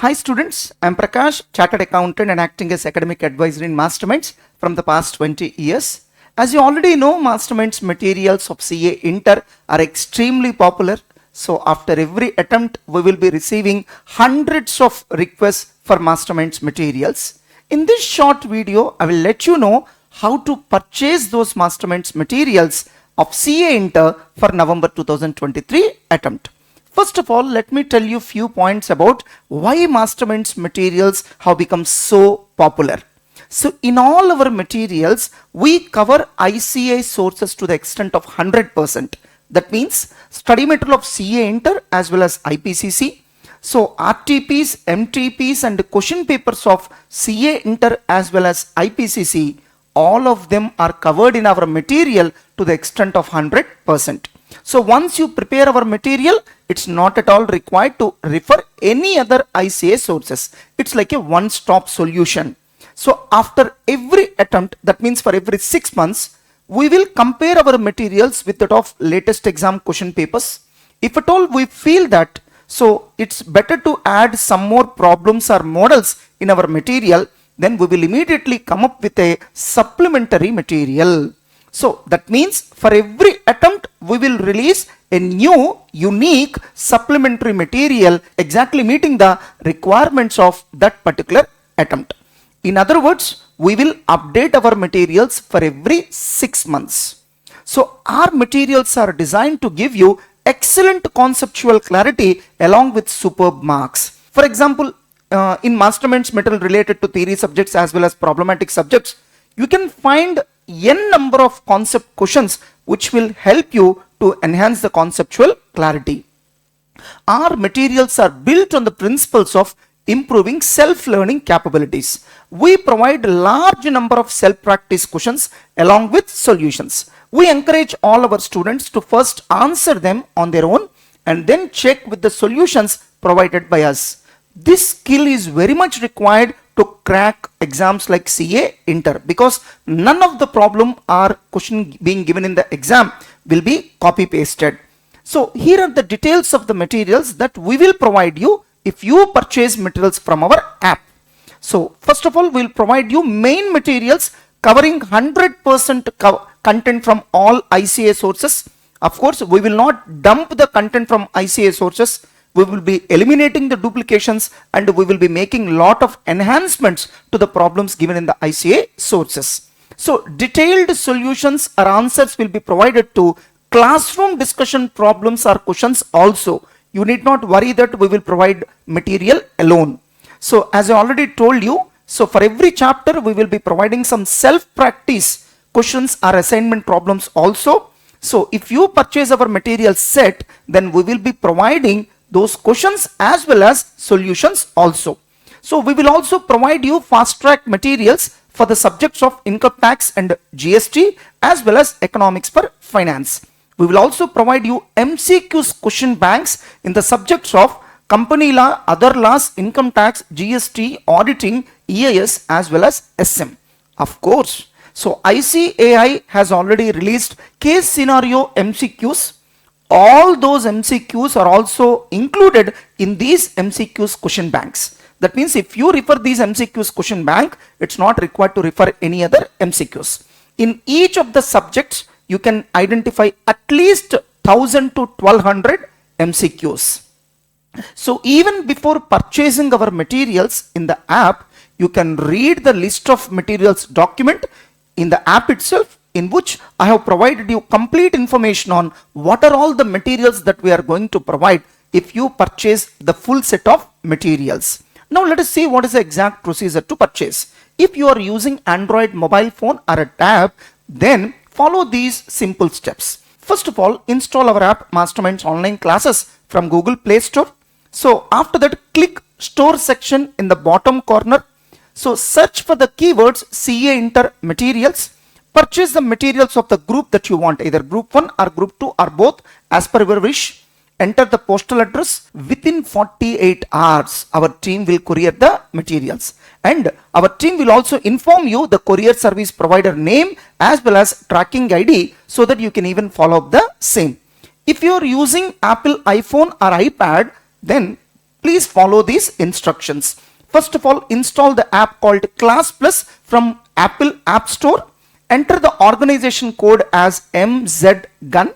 Hi students, I am Prakash, Chartered Accountant and acting as academic advisor in Masterminds from the past 20 years. As you already know, Masterminds materials of CA Inter are extremely popular. So after every attempt, we will be receiving hundreds of requests for Masterminds materials. In this short video, I will let you know how to purchase those Masterminds materials of CA Inter for November 2023 attempt. First of all, let me tell you a few points about why Masterminds materials have become so popular. So in all our materials, we cover ICI sources to the extent of 100%. That means study material of CA Inter as well as IPCC. So RTPs, MTPs and question papers of CA Inter as well as IPCC, all of them are covered in our material to the extent of 100%. So once you prepare our material, it's not at all required to refer any other ICA sources. It's like a one-stop solution. So after every attempt, that means for every 6 months, we will compare our materials with that of latest exam question papers. If at all we feel that, so it's better to add some more problems or models in our material, then we will immediately come up with a supplementary material. So that means for every attempt, we will release a new, unique supplementary material exactly meeting the requirements of that particular attempt. In other words, we will update our materials for every 6 months. So our materials are designed to give you excellent conceptual clarity along with superb marks. For example, in Masterminds material related to theory subjects as well as problematic subjects, you can find n number of concept questions which will help you to enhance the conceptual clarity. Our materials are built on the principles of improving self-learning capabilities. We provide a large number of self-practice questions along with solutions. We encourage all our students to first answer them on their own and then check with the solutions provided by us. This skill is very much required to crack exams like CA Inter, because none of the problem or question being given in the exam will be copy pasted. So here are the details of the materials that we will provide you if you purchase materials from our app. So first of all, we will provide you main materials covering 100% content from all ICA sources. Of course, we will not dump the content from ICA sources. We will be eliminating the duplications and we will be making lot of enhancements to the problems given in the ICA sources. So detailed solutions or answers will be provided to classroom discussion problems or questions also. You need not worry that we will provide material alone. So as I already told you, so for every chapter we will be providing some self-practice questions or assignment problems also. So if you purchase our material set, then we will be providing those questions as well as solutions also. So we will also provide you fast track materials for the subjects of income tax and GST as well as economics for finance. We will also provide you MCQs question banks in the subjects of company law, other laws, income tax, GST, auditing, EIS as well as SM. Of course, so ICAI has already released case scenario MCQs. All those MCQs are also included in these MCQs question banks. That means if you refer these MCQs question bank, it's not required to refer any other MCQs. In each of the subjects, you can identify at least 1000 to 1200 MCQs. So even before purchasing our materials in the app, you can read the list of materials document in the app itself, in which I have provided you complete information on what are all the materials that we are going to provide if you purchase the full set of materials. Now let us see what is the exact procedure to purchase. If you are using Android mobile phone or a tab, then follow these simple steps. First of all, install our app Masterminds online classes from Google Play Store. So after that, click store section in the bottom corner. So search for the keywords CA Inter materials. Purchase the materials of the group that you want, either group 1 or group 2 or both as per your wish. Enter the postal address. Within 48 hours, our team will courier the materials. And our team will also inform you the courier service provider name as well as tracking ID so that you can even follow up the same. If you are using Apple iPhone or iPad, then Please follow these instructions. First of all, install the app called Class Plus from Apple App Store. Enter the organization code as MZGun.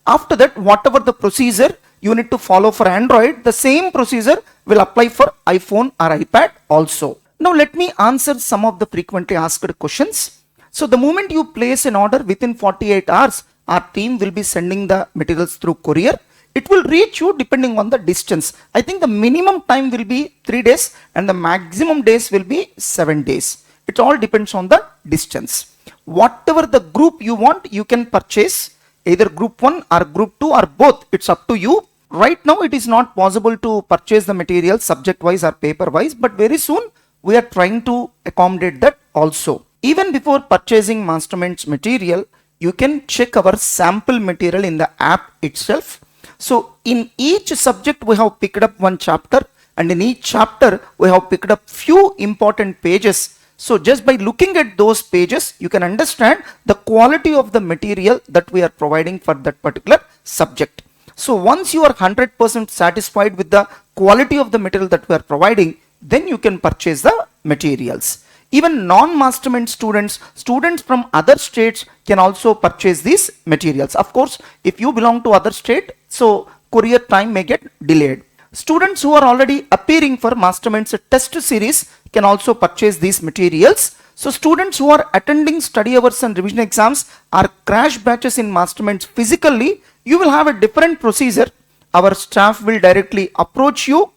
After that, whatever the procedure you need to follow for Android, the same procedure will apply for iPhone or iPad also. Now let me answer some of the frequently asked questions. So the moment you place an order within 48 hours, our team will be sending the materials through courier. It will reach you depending on the distance. I think the minimum time will be 3 days and the maximum days will be 7 days. It all depends on the distance. Whatever the group you want, you can purchase either group 1 or group 2 or both. It's up to you. Right now it is not possible to purchase the material subject wise or paper wise, but very soon we are trying to accommodate that also. Even before purchasing Masterminds material, you can check our sample material in the app itself. So in each subject we have picked up one chapter, and in each chapter we have picked up few important pages. So just by looking at those pages, you can understand the quality of the material that we are providing for that particular subject. So once you are 100% satisfied with the quality of the material that we are providing, then you can purchase the materials. Even non-Mastermind students from other states can also purchase these materials. Of course, if you belong to other state, so courier time may get delayed. Students who are already appearing for Masterminds test series can also purchase these materials. So students who are attending study hours and revision exams or crash batches in Masterminds physically, you will have a different procedure. Our staff will directly approach you,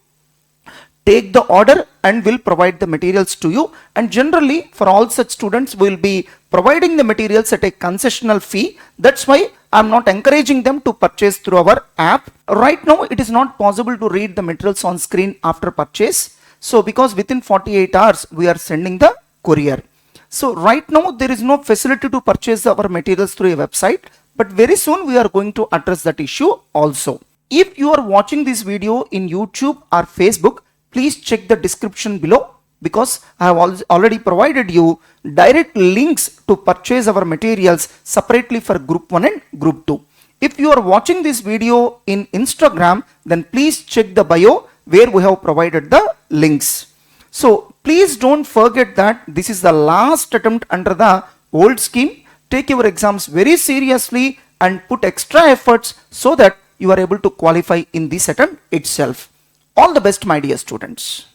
take the order and will provide the materials to you. And generally for all such students, we will be providing the materials at a concessional fee. That's why I'm not encouraging them to purchase through our app. Right now it is not possible to read the materials on screen after purchase. So because within 48 hours we are sending the courier. So right now there is no facility to purchase our materials through a website, but very soon we are going to address that issue also. If you are watching this video in YouTube or Facebook, please check the description below, because I have already provided you direct links to purchase our materials separately for group 1 and group 2. If you are watching this video in Instagram, then please check the bio where we have provided the links. So please don't forget that this is the last attempt under the old scheme. Take your exams very seriously and put extra efforts so that you are able to qualify in this attempt itself. All the best, my dear students.